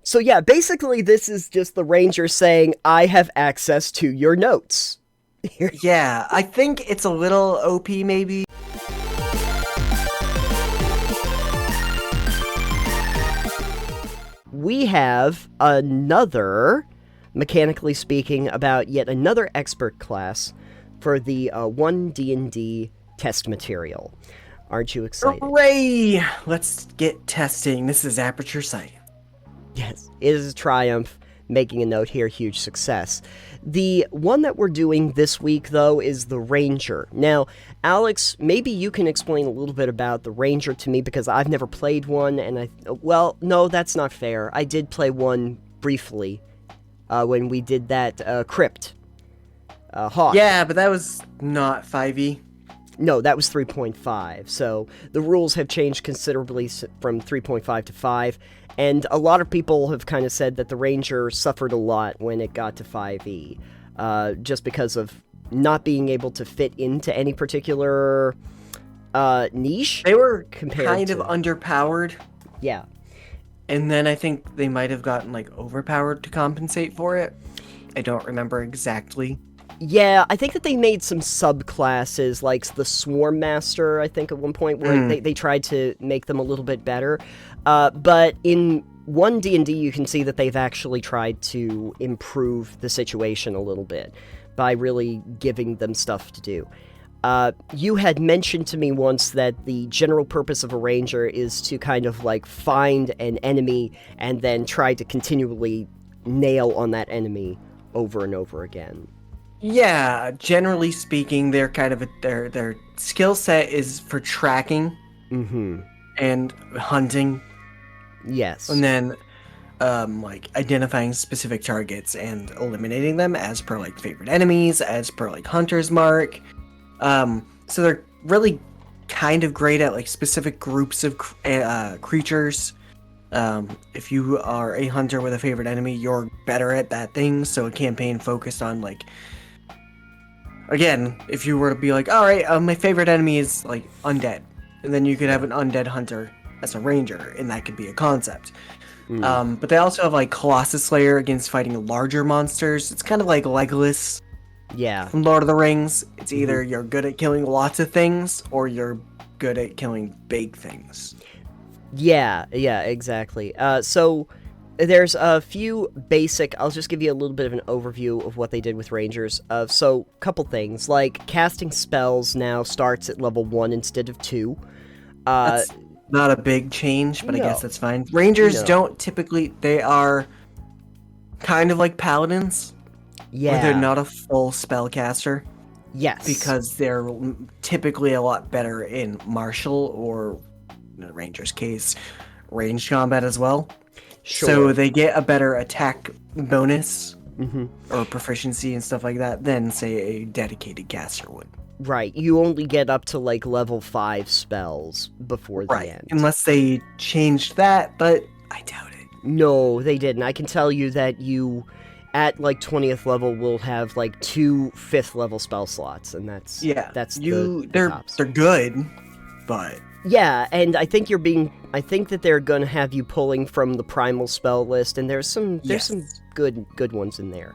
So yeah, basically this is just the ranger saying, I have access to your notes. Yeah, I think it's a little OP maybe. We have another, mechanically speaking, about yet another expert class for the One D&D test material. Aren't you excited? Hooray! Let's get testing. This is Aperture Sight. Yes, it is a triumph. Making a note here, huge success. The one that we're doing this week, though, is the Ranger. Now, Alex, maybe you can explain a little bit about the Ranger to me, because I've never played one, and well, no, that's not fair. I did play one briefly when we did that Crypt. Hawk. Yeah, but that was not 5e. No, that was 3.5, so the rules have changed considerably from 3.5 to 5, and a lot of people have kind of said that the Ranger suffered a lot when it got to 5e, just because of not being able to fit into any particular niche. They were kind of underpowered. Yeah. And then I think they might have gotten, like, overpowered to compensate for it. I don't remember exactly. Yeah, I think that they made some subclasses, like the Swarm Master, I think, at one point, where they tried to make them a little bit better. But in One D&D, you can see that they've actually tried to improve the situation a little bit by really giving them stuff to do. You had mentioned to me once that the general purpose of a ranger is to kind of, like, find an enemy and then try to continually nail on that enemy over and over again. Yeah, generally speaking, they're kind of their skill set is for tracking and hunting. Yes. And then like identifying specific targets and eliminating them as per like favorite enemies, as per like hunter's mark. So they're really kind of great at like specific groups of creatures. If you are a hunter with a favorite enemy, you're better at that thing. So a campaign focused on like, again, if you were to be like, all right, my favorite enemy is like undead, and then you could have an undead hunter as a ranger, and that could be a concept. But they also have like Colossus Slayer against fighting larger monsters. It's kind of like Legolas from Lord of the Rings. It's either you're good at killing lots of things, or you're good at killing big things. Yeah, exactly. So there's a few basic, I'll just give you a little bit of an overview of what they did with Rangers. So, couple things, like casting spells now starts at level 1 instead of 2. That's not a big change, but I guess that's fine. Rangers don't typically, they are kind of like paladins. Yeah. Where they're not a full spellcaster. Yes. Because they're typically a lot better in martial, or in a ranger's case, ranged combat as well. Sure. So they get a better attack bonus or proficiency and stuff like that than, say, a dedicated caster would. Right. You only get up to like level 5 spells before the end. Unless they changed that, but I doubt it. No, they didn't. I can tell you that you, at like 20th level, will have like 2 5th level spell slots, and that's they're good, but yeah, and I think that they're gonna have you pulling from the primal spell list, and there's some good ones in there.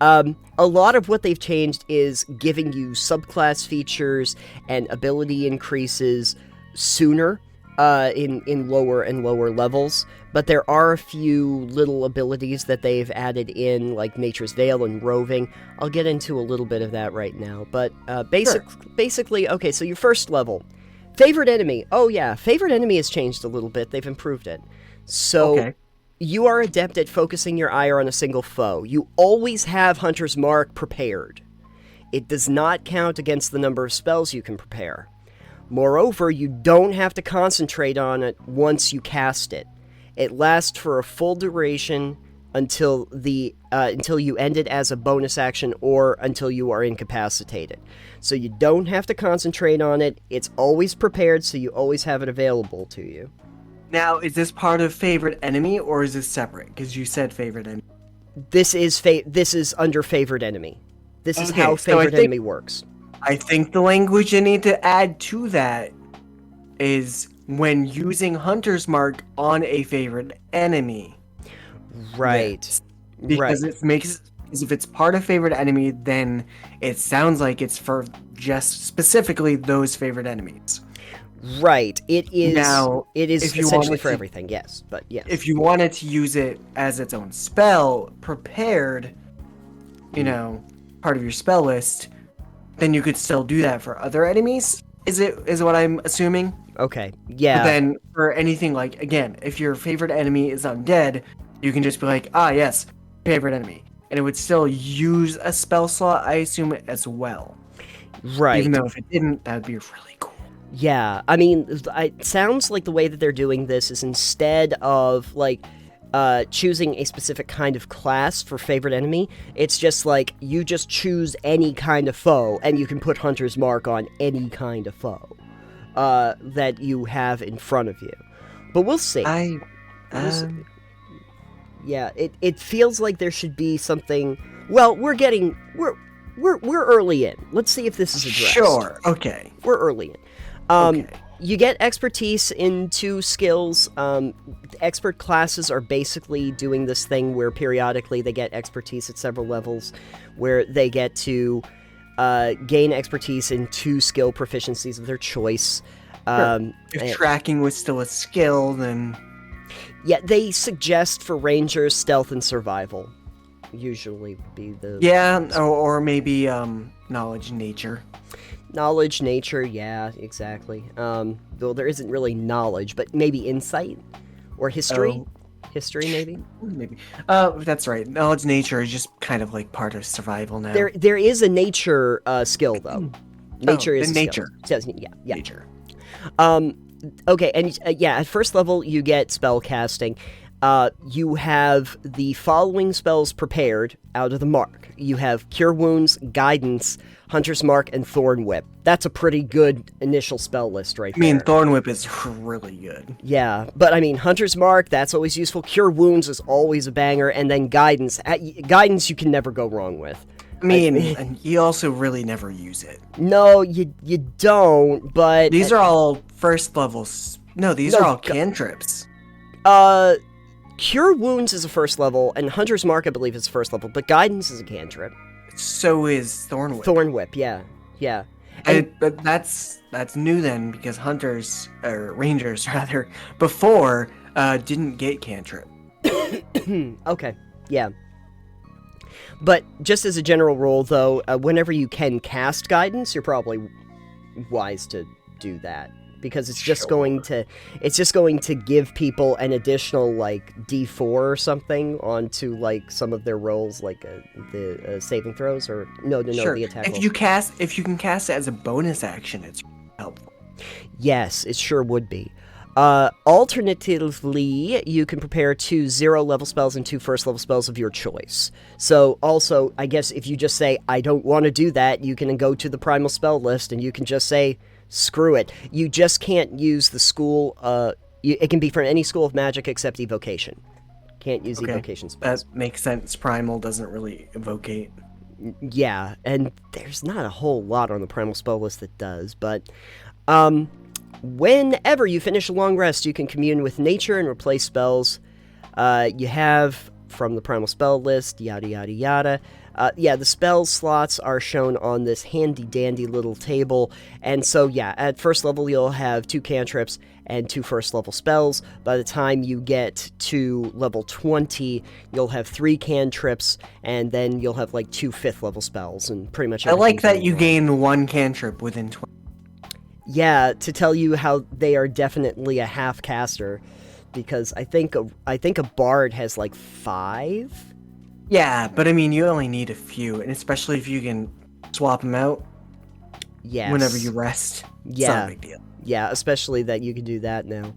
A lot of what they've changed is giving you subclass features and ability increases sooner in lower and lower levels, but there are a few little abilities that they've added in, like Nature's Veil and Roving. I'll get into a little bit of that right now, but basically, okay, so your first level. Favorite enemy. Oh yeah, favorite enemy has changed a little bit. They've improved it. So, you are adept at focusing your ire on a single foe. You always have Hunter's Mark prepared. It does not count against the number of spells you can prepare. Moreover, you don't have to concentrate on it once you cast it. It lasts for a full duration until you end it as a bonus action, or until you are incapacitated. So you don't have to concentrate on it. It's always prepared, so you always have it available to you. Now, is this part of favorite enemy, or is this separate? Because you said favorite enemy. This is under favorite enemy. This is how favorite enemy works. I think the language you need to add to that is when using Hunter's Mark on a favorite enemy. Right. Because it makes, because if it's part of favorite enemy, then it sounds like it's for just specifically those favorite enemies. Right. It is. Now, it is if you essentially wanted for to- everything. Yes, but yes. If you wanted to use it as its own spell, prepared, part of your spell list, then you could still do that for other enemies. Is what I'm assuming? Okay. Yeah. But then for anything like, again, if your favorite enemy is undead, you can just be like, yes, favorite enemy. And it would still use a spell slot, I assume, as well. Right. Even though if it didn't, that would be really cool. Yeah. I mean, it sounds like the way that they're doing this is instead of, like, choosing a specific kind of class for favorite enemy, it's just like, you just choose any kind of foe, and you can put Hunter's Mark on any kind of foe that you have in front of you. But we'll see. We'll see. Yeah, it feels like there should be something. Well, we're early in. Let's see if this is addressed. Sure. Okay. We're early in. Okay. You get expertise in 2 skills. Expert classes are basically doing this thing where periodically they get expertise at several levels, where they get to gain expertise in 2 skill proficiencies of their choice. If tracking was still a skill, then... Yeah, they suggest for rangers stealth and survival. Usually be the... Yeah, or maybe knowledge, nature. Knowledge, nature, yeah, exactly. Though there isn't really knowledge, but maybe insight? Or history? History, maybe? Maybe. That's right. Knowledge, nature is just kind of like part of survival now. There is a nature skill, though. Nature is a nature. Skill. Yeah. Nature. Okay, and at first level you get spell casting. You have the following spells prepared out of the mark. You have Cure Wounds, Guidance, Hunter's Mark, and Thorn Whip. That's a pretty good initial spell list right there. I mean, Thorn Whip is really good. Yeah, but I mean, Hunter's Mark, that's always useful. Cure Wounds is always a banger, and then Guidance. Guidance you can never go wrong with. I mean, and you also really never use it. No, you don't, but... These are all first levels. No, these are all cantrips. Cure Wounds is a first level, and Hunter's Mark, I believe, is first level, but Guidance is a cantrip. So is Thorn Whip. Thorn Whip, yeah. But that's new then, because hunters, or rangers rather, before, didn't get cantrip. Okay, yeah. But just as a general rule, though, whenever you can cast Guidance, you're probably wise to do that. Because it's just going to give people an additional, like, D4 or something onto, like, some of their rolls, like the saving throws, or no, the attack rolls. If you can cast it as a bonus action, it's helpful. Yes, it sure would be. Alternatively, you can prepare 2 0-level spells and 2 first-level spells of your choice. So, also, I guess if you just say, I don't want to do that, you can go to the primal spell list, and you can just say, screw it. You just can't use the school, it can be for any school of magic except evocation. Can't use evocation spells. That makes sense. Primal doesn't really evocate. Yeah, and there's not a whole lot on the primal spell list that does, but, whenever you finish a long rest, you can commune with nature and replace spells you have from the primal spell list, yada yada yada. The spell slots are shown on this handy-dandy little table, and so, at first level you'll have 2 cantrips and 2 first-level spells. By the time you get to level 20, you'll have 3 cantrips, and then you'll have, like, 2 fifth-level spells, and pretty much everything. I like that you gain 1 cantrip within 20. Yeah, to tell you how they are definitely a half-caster, because I think a bard has, like, 5? Yeah, but I mean, you only need a few, and especially if you can swap them out whenever you rest. Yeah. It's not a big deal. Yeah, especially that you can do that now.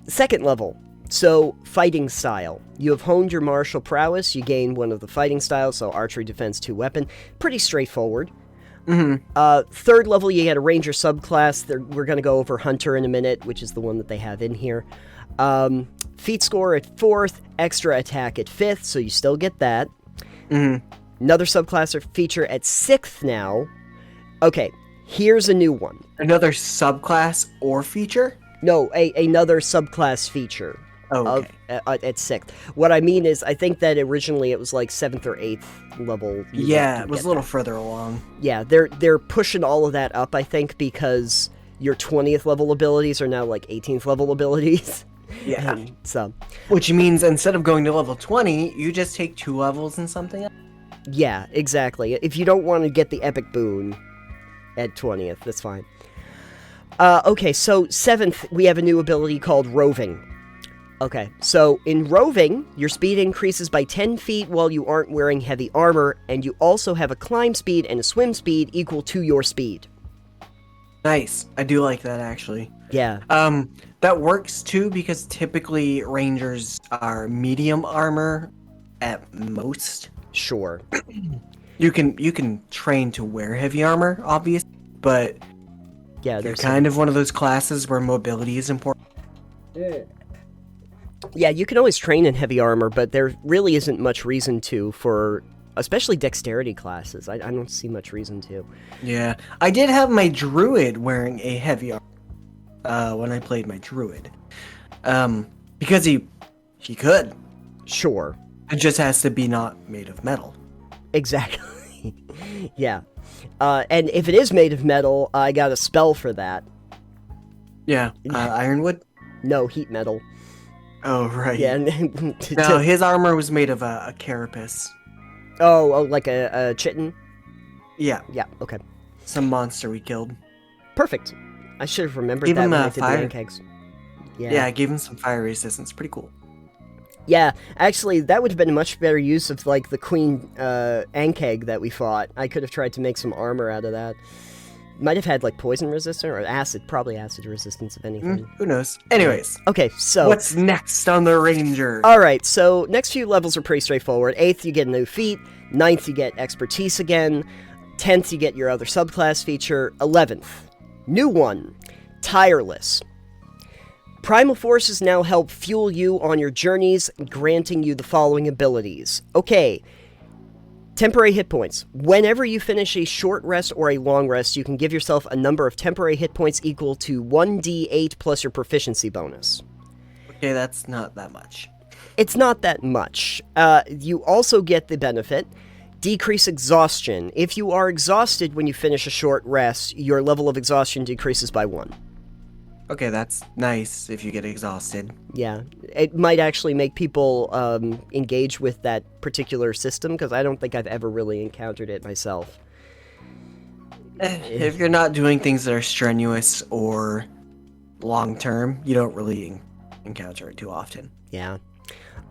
Second level. So, fighting style. You have honed your martial prowess. You gain one of the fighting styles, so archery, defense, 2 weapon. Pretty straightforward. Mm-hmm. Third level, you get a ranger subclass. We're going to go over hunter in a minute, which is the one that they have in here. Feat score at 4th, extra attack at 5th, so you still get that. Mm-hmm. Another subclass or feature at 6th now. Okay, here's a new one. Another subclass or feature? No, another subclass feature. Oh, okay. at 6th. What I mean is, I think that originally it was like 7th or 8th level. Yeah, it was a little further along. Yeah, they're pushing all of that up, I think, because your 20th level abilities are now like 18th level abilities. Yeah. And so, which means instead of going to level 20, you just take 2 levels in something else. yeah, exactly. If you don't want to get the epic boon at 20th, that's fine. Okay, so 7th, we have a new ability called Roving. Okay, so in Roving, your speed increases by 10 feet while you aren't wearing heavy armor, and you also have a climb speed and a swim speed equal to your speed. Nice. I do like that, actually. Yeah. That works, too, because typically rangers are medium armor at most. Sure. You can train to wear heavy armor, obviously, but Yeah, they're there's kind of one of those classes where mobility is important. Yeah, you can always train in heavy armor, but there really isn't much reason to for, especially dexterity classes. I don't see much reason to. Yeah, I did have my druid wearing a heavy armor when I played my druid, because he could. Sure. It just has to be not made of metal. Exactly. Yeah. And if it is made of metal, I got a spell for that. Yeah, ironwood. No, heat metal. Oh right. Yeah. No, his armor was made of a carapace. Oh, like a chitin? Yeah, Yeah, okay. some monster we killed. Perfect. I should have remembered Give that him when a I did fire. the pancakes. Yeah, I gave him some fire resistance. Pretty cool. Yeah, actually, that would have been a much better use of, like, the Queen Ankeg that we fought. I could have tried to make some armor out of that. Might have had, like, poison resistance or acid, probably acid resistance, if anything. Who knows? Anyways, Okay, so... what's next on the ranger? Alright, so next few levels are pretty straightforward. 8th, you get a new feat. 9th, you get expertise again. 10th, you get your other subclass feature. 11th, new one, tireless. Primal forces now help fuel you on your journeys, granting you the following abilities. Okay, temporary hit points. Whenever you finish a short rest or a long rest, you can give yourself a number of temporary hit points equal to 1d8 plus your proficiency bonus. Okay, that's not that much. It's not that much. You also get the benefit, decrease exhaustion. If you are exhausted when you finish a short rest, your level of exhaustion decreases by 1. Okay, that's nice if you get exhausted. Yeah, it might actually make people engage with that particular system, because I don't think I've ever really encountered it myself. If you're not doing things that are strenuous or long-term, you don't really encounter it too often. Yeah.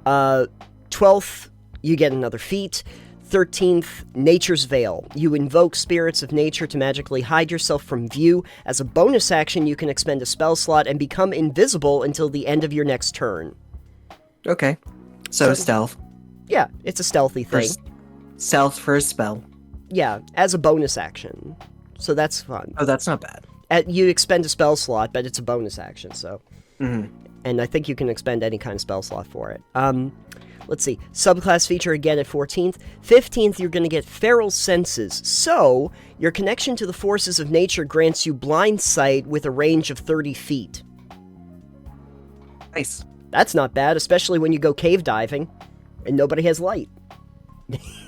12th, you get another feat. 13th, Nature's Veil. You invoke spirits of nature to magically hide yourself from view. As a bonus action, you can expend a spell slot and become invisible until the end of your next turn. Okay. So stealth. Yeah, it's a stealthy thing. Stealth for a spell. Yeah, as a bonus action. So that's fun. Oh, that's not bad. You expend a spell slot, but it's a bonus action, so... Mm-hmm. And I think you can expend any kind of spell slot for it. Let's see. Subclass feature again at 14th. 15th, you're going to get Feral Senses. So, your connection to the forces of nature grants you blind sight with a range of 30 feet. Nice. That's not bad, especially when you go cave diving and nobody has light.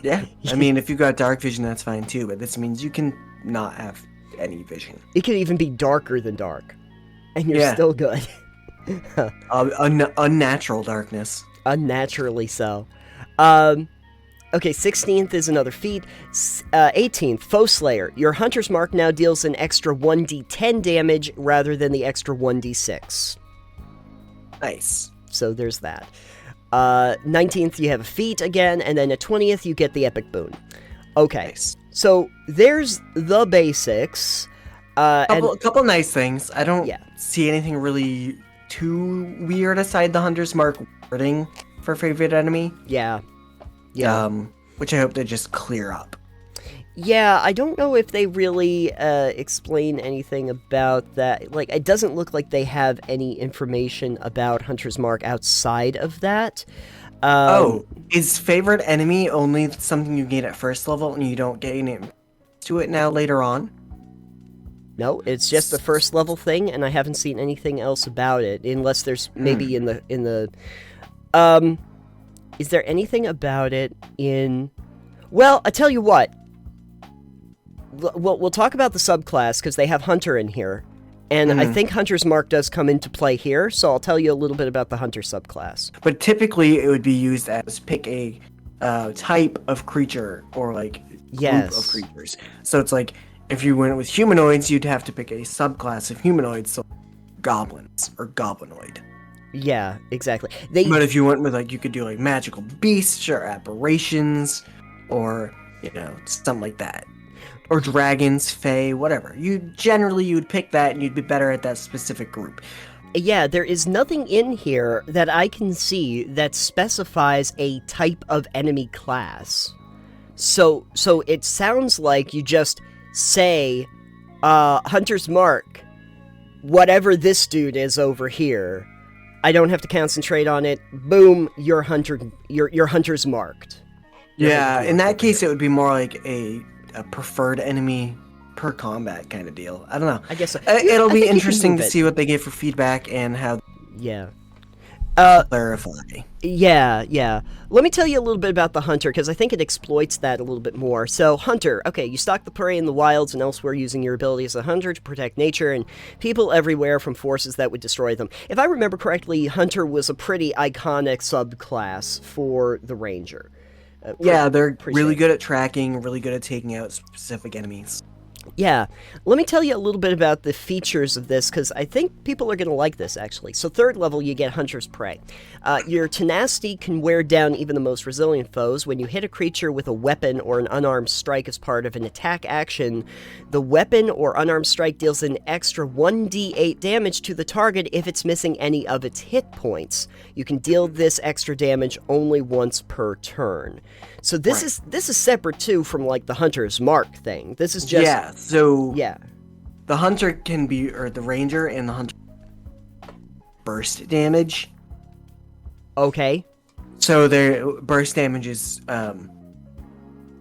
Yeah. I mean, if you got dark vision, that's fine too, but this means you can not have any vision. It could even be darker than dark. And you're still good. Unnatural darkness. Unnaturally so. Okay, 16th is another feat. 18th, Foe Slayer. Your Hunter's Mark now deals an extra 1d10 damage rather than the extra 1d6. Nice. So there's that. 19th, you have a feat again, and then at 20th, you get the Epic Boon. Okay, Nice. so there's the basics. Couple nice things. I don't Yeah. see anything really too weird aside the Hunter's Mark wording for favorite enemy. Yeah. Which I hope they just clear up. Yeah, I don't know if they really explain anything about that. Like, it doesn't look like they have any information about Hunter's Mark outside of that. Is favorite enemy only something you gain at first level and you don't gain it to it now later on? No, it's just the first level thing, and I haven't seen anything else about it, unless there's maybe in the is there anything about it in... Well, I tell you what. We'll talk about the subclass, because they have Hunter in here. And I think Hunter's Mark does come into play here, so I'll tell you a little bit about the Hunter subclass. But typically, it would be used as pick a type of creature, or, like, group of creatures. So it's like, if you went with humanoids, you'd have to pick a subclass of humanoids, so goblins, or goblinoid. Yeah, exactly. But if you went with, like, you could do, like, magical beasts, or aberrations, or, you know, something like that. Or dragons, fae, whatever. You'd pick that, and you'd be better at that specific group. Yeah, there is nothing in here that I can see that specifies a type of enemy class. So it sounds like you just say, Hunter's Mark, whatever this dude is over here, I don't have to concentrate on it. Boom, your Hunter's marked. Yeah, in that case, it would be more like a preferred enemy per combat kind of deal. I don't know. I guess so. It'll be interesting to see what they give for feedback and how. Yeah. Clarify. Yeah. Let me tell you a little bit about the Hunter, because I think it exploits that a little bit more. So, Hunter, okay, you stalk the prey in the wilds and elsewhere using your ability as a hunter to protect nature and people everywhere from forces that would destroy them. If I remember correctly, Hunter was a pretty iconic subclass for the Ranger. Yeah, they're really good at tracking, really good at taking out specific enemies. Yeah, let me tell you a little bit about the features of this, because I think people are going to like this, actually. So 3rd level, you get Hunter's Prey. Your tenacity can wear down even the most resilient foes. When you hit a creature with a weapon or an unarmed strike as part of an attack action, the weapon or unarmed strike deals an extra 1d8 damage to the target if it's missing any of its hit points. You can deal this extra damage only once per turn. So this is separate too from like the Hunter's Mark thing. This is just the Hunter can be, or the Ranger and the Hunter burst damage. Okay. So their burst damage is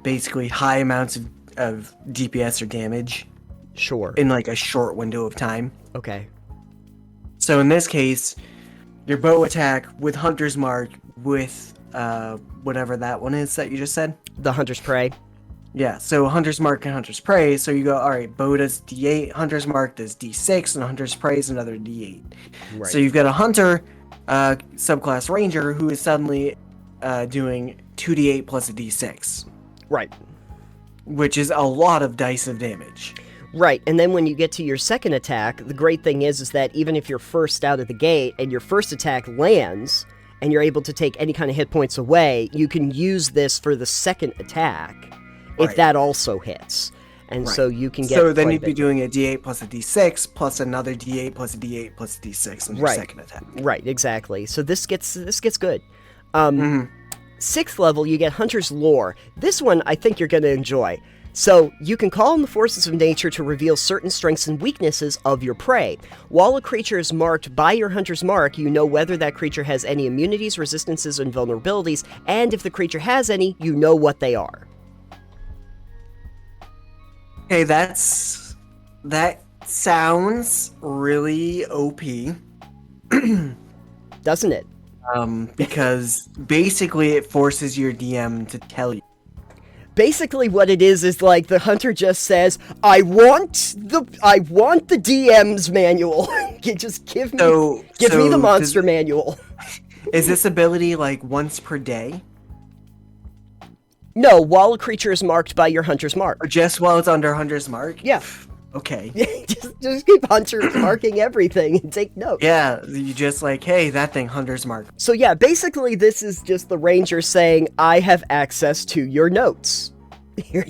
basically high amounts of DPS or damage. Sure. In like a short window of time. Okay. So in this case, your bow attack with Hunter's Mark with whatever that one is that you just said. The Hunter's Prey. Yeah, so Hunter's Mark and Hunter's Prey, so you go, alright, bow does D8, Hunter's Mark does D6, and Hunter's Prey is another D8. Right. So you've got a Hunter subclass Ranger who is suddenly doing 2D8 plus a D6. Right. Which is a lot of dice of damage. Right, and then when you get to your second attack, the great thing is that even if you're first out of the gate and your first attack lands, and you're able to take any kind of hit points away, you can use this for the second attack if that also hits. And so you can get... So then you'd be doing a D8 plus a D6 plus another D8 plus a D8 plus a D6 on your second attack. Right, exactly. So this gets good. 6th level, you get Hunter's Lore. This one I think you're going to enjoy. So, you can call on the forces of nature to reveal certain strengths and weaknesses of your prey. While a creature is marked by your Hunter's Mark, you know whether that creature has any immunities, resistances, and vulnerabilities, and if the creature has any, you know what they are. Okay, that sounds really OP. Doesn't it? Because basically it forces your DM to tell you. Basically what it is like the Hunter just says, I want the DM's manual. Just give me the monster manual. Is this ability like once per day? No, while a creature is marked by your Hunter's Mark. Or just while it's under Hunter's Mark? Yeah. Okay. just keep Hunter marking everything and take notes. Yeah, you just like, hey, that thing, Hunter's Mark. So yeah, basically this is just the Ranger saying, I have access to your notes.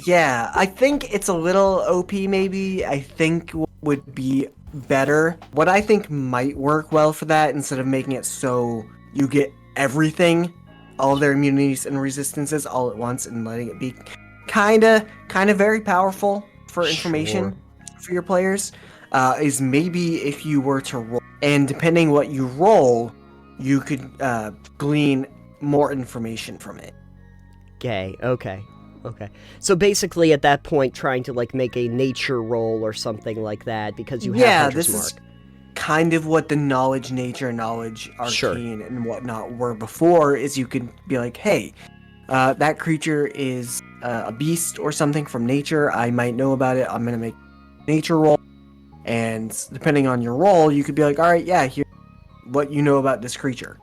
Yeah, I think it's a little OP maybe. I think would be better. What I think might work well for that, instead of making it so you get everything, all their immunities and resistances all at once, and letting it be kind of very powerful for information for your players, is maybe if you were to roll, and depending what you roll, you could glean more information from it. Okay. Okay. So basically, at that point, trying to like make a nature roll or something like that because you have Hunter's this Mark. is kind of what the knowledge, nature, knowledge, Sure. arcane, and whatnot were before. Is you could be like, hey, that creature is a beast or something from nature. I might know about it. I'm gonna make nature roll, and depending on your roll, you could be like, all right, yeah, here's what you know about this creature.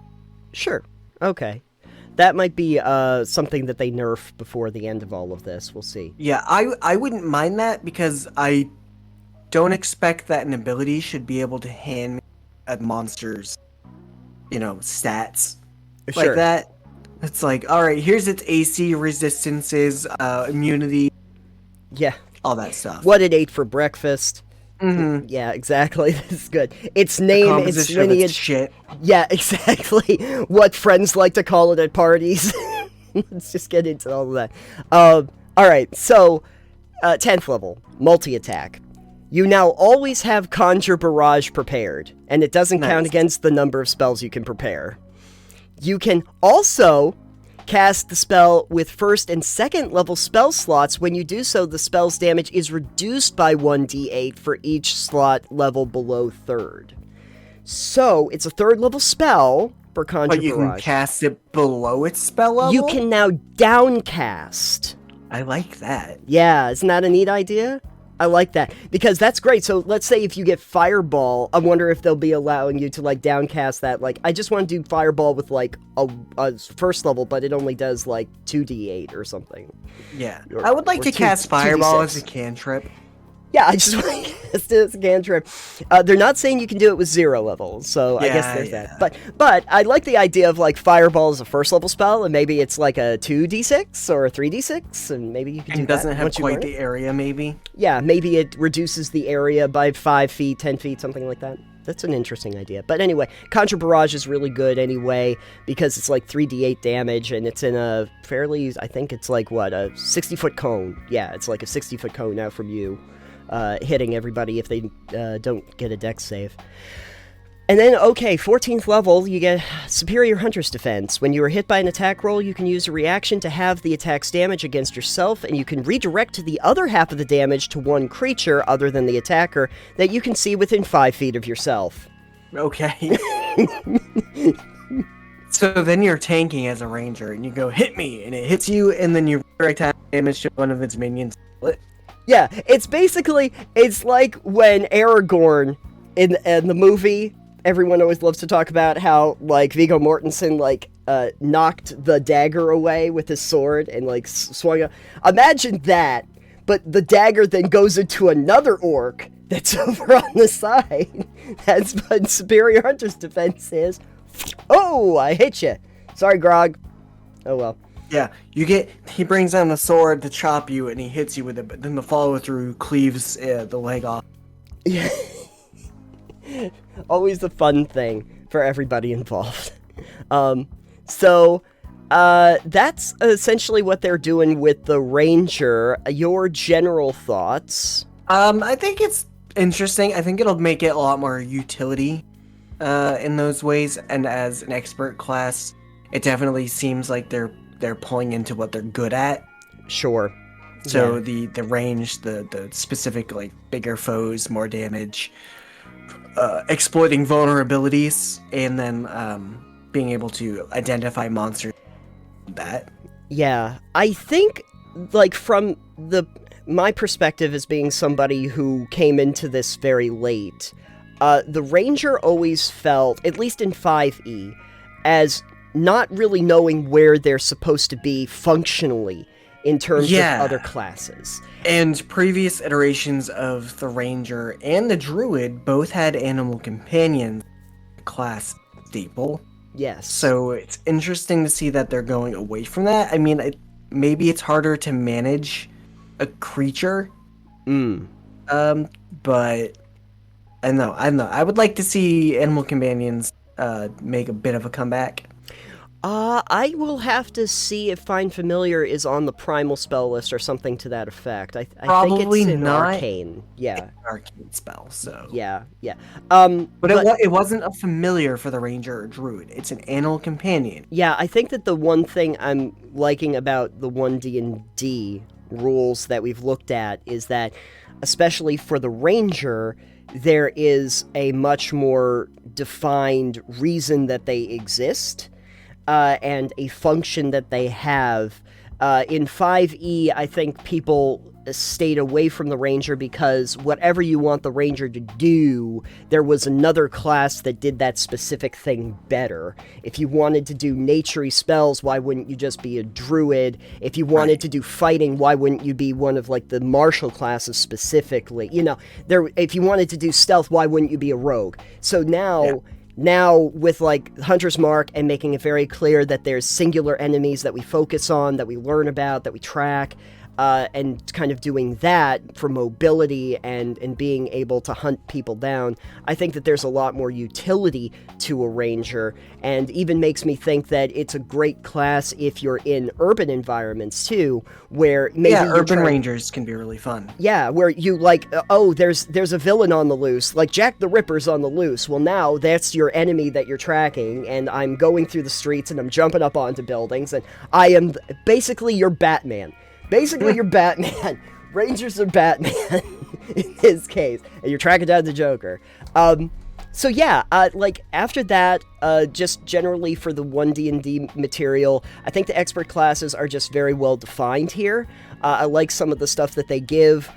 Sure. Okay. That might be something that they nerf before the end of all of this. We'll see. Yeah, I wouldn't mind that because I don't expect that an ability should be able to hand me a monster's, stats Sure. like that. It's like, all right, here's its AC, resistances, immunity, Yeah. all that stuff. What it ate for breakfast. Mm-hmm. Yeah, exactly. This is good. Its name, its Of lineage. its shit. Yeah, exactly. What friends like to call it at parties. Let's just get into all of that. Alright, so, 10th level, multi-attack. You now always have Conjure Barrage prepared, and it doesn't count Nice. against the number of spells you can prepare. You can also cast the spell with first and second level spell slots. When you do so, the spell's damage is reduced by 1d8 for each slot level below third. So, it's a third level spell for Conjure But you Barrage. can cast it below its spell level? You can now downcast. I like that. Yeah, isn't that a neat idea? I like that, because that's great. So let's say if you get Fireball, I wonder if they'll be allowing you to like downcast that. Like, I just want to do Fireball with like a first level, but it only does like 2d8 or something. Yeah. Or- I would like or to two- cast Fireball 2d6. as a cantrip. Yeah, I just want to cast it as a cantrip. They're not saying you can do it with 0 level, so I guess Yeah, there's yeah. that. But I like the idea of like Fireball as a first level spell, and maybe it's like a 2d6 or a 3d6, and maybe you can do And that doesn't have once you learn quite it. the area, maybe. Yeah, maybe it reduces the area by 5 feet, 10 feet, something like that. That's an interesting idea. But anyway, Conjure Barrage is really good anyway, because it's like 3d8 damage, and it's in a fairly, I think it's like, what, a 60-foot cone. Yeah, it's like a 60-foot cone now from you, hitting everybody if they don't get a dex save. And then, okay, 14th level, you get Superior Hunter's Defense. When you are hit by an attack roll, you can use a reaction to have the attack's damage against yourself, and you can redirect the other half of the damage to one creature other than the attacker that you can see within 5 feet of yourself. Okay. So then you're tanking as a ranger, and you go, hit me, and it hits you, and then you redirect damage to one of its minions. Yeah, it's basically, it's like when Aragorn in the movie, everyone always loves to talk about how, like, Viggo Mortensen, like, knocked the dagger away with his sword and, like, swung it. Imagine that, but the dagger then goes into another orc that's over on the side. That's what Superior Hunter's Defense is. Oh, I hit you. Sorry, Grog. Oh, well. Yeah, he brings down the sword to chop you, and he hits you with it, but then the follow-through cleaves the leg off. Yeah. Always a fun thing for everybody involved. So, that's essentially what they're doing with the Ranger. Your general thoughts? I think it's interesting. I think it'll make it a lot more utility in those ways, and as an expert class, it definitely seems like they're pulling into what they're good at. Sure. So Yeah. the range, the specific, like, bigger foes, more damage, exploiting vulnerabilities, and then being able to identify monsters. That. Yeah, I think, like, from my perspective as being somebody who came into this very late, the Ranger always felt, at least in 5e, as not really knowing where they're supposed to be functionally in terms of other classes. And previous iterations of the Ranger and the Druid both had animal companions, class staple. Yes. So it's interesting to see that they're going away from that. I mean, maybe it's harder to manage a creature. But I don't know. I would like to see animal companions make a bit of a comeback. I will have to see if Find Familiar is on the Primal spell list or something to that effect. I think Probably it's in not. Arcane. Yeah. Arcane spell, so. Yeah, yeah. But it wasn't a familiar for the ranger or druid. It's an animal companion. Yeah, I think that the one thing I'm liking about the 1D&D rules that we've looked at is that, especially for the ranger, there is a much more defined reason that they exist, and a function that they have. In 5e, I think people stayed away from the ranger because whatever you want the ranger to do, there was another class that did that specific thing better. If you wanted to do naturey spells, why wouldn't you just be a druid? If you wanted to do fighting, why wouldn't you be one of like the martial classes specifically? You know, if you wanted to do stealth, why wouldn't you be a rogue? So now, with like Hunter's Mark and making it very clear that there's singular enemies that we focus on, that we learn about, that we track, and kind of doing that for mobility and being able to hunt people down, I think that there's a lot more utility to a ranger, and even makes me think that it's a great class if you're in urban environments too, where maybe urban rangers can be really fun. Yeah, where you like, there's a villain on the loose, like Jack the Ripper's on the loose. Well, now that's your enemy that you're tracking, and I'm going through the streets and I'm jumping up onto buildings, and I am basically your Batman. Basically, you're Batman. Rangers are Batman in this case, and you're tracking down the Joker. So yeah, like after that, just generally for the 1D&D material, I think the expert classes are just very well defined here. I like some of the stuff that they give.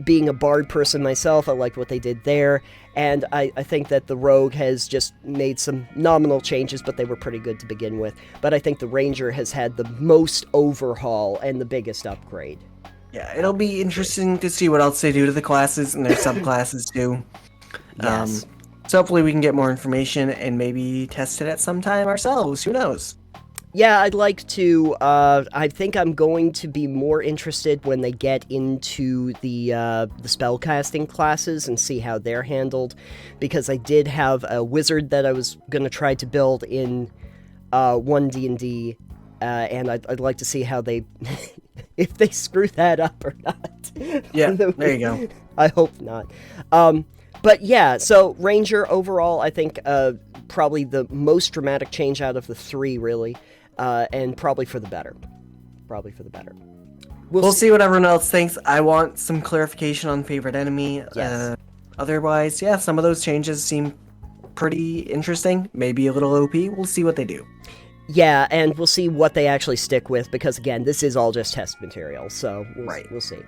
Being a bard person myself, I liked what they did there, and I think that the rogue has just made some nominal changes, but they were pretty good to begin with. But I think the ranger has had the most overhaul and the biggest upgrade. Yeah, it'll be interesting to see what else they do to the classes and their subclasses too. Yes. So hopefully we can get more information and maybe test it at some time ourselves. Who knows? Yeah, I'd like to. I think I'm going to be more interested when they get into the spellcasting classes and see how they're handled, because I did have a wizard that I was going to try to build in 1D&D, and I'd like to see how they, if they screw that up or not. Yeah, there you go. I hope not. But yeah, so Ranger overall, I think probably the most dramatic change out of the three, really. And probably for the better. We'll see what everyone else thinks. I want some clarification on favorite enemy. Yes. Otherwise, yeah, some of those changes seem pretty interesting. Maybe a little OP. We'll see what they do. Yeah, and we'll see what they actually stick with, because again, this is all just test material, so we'll see.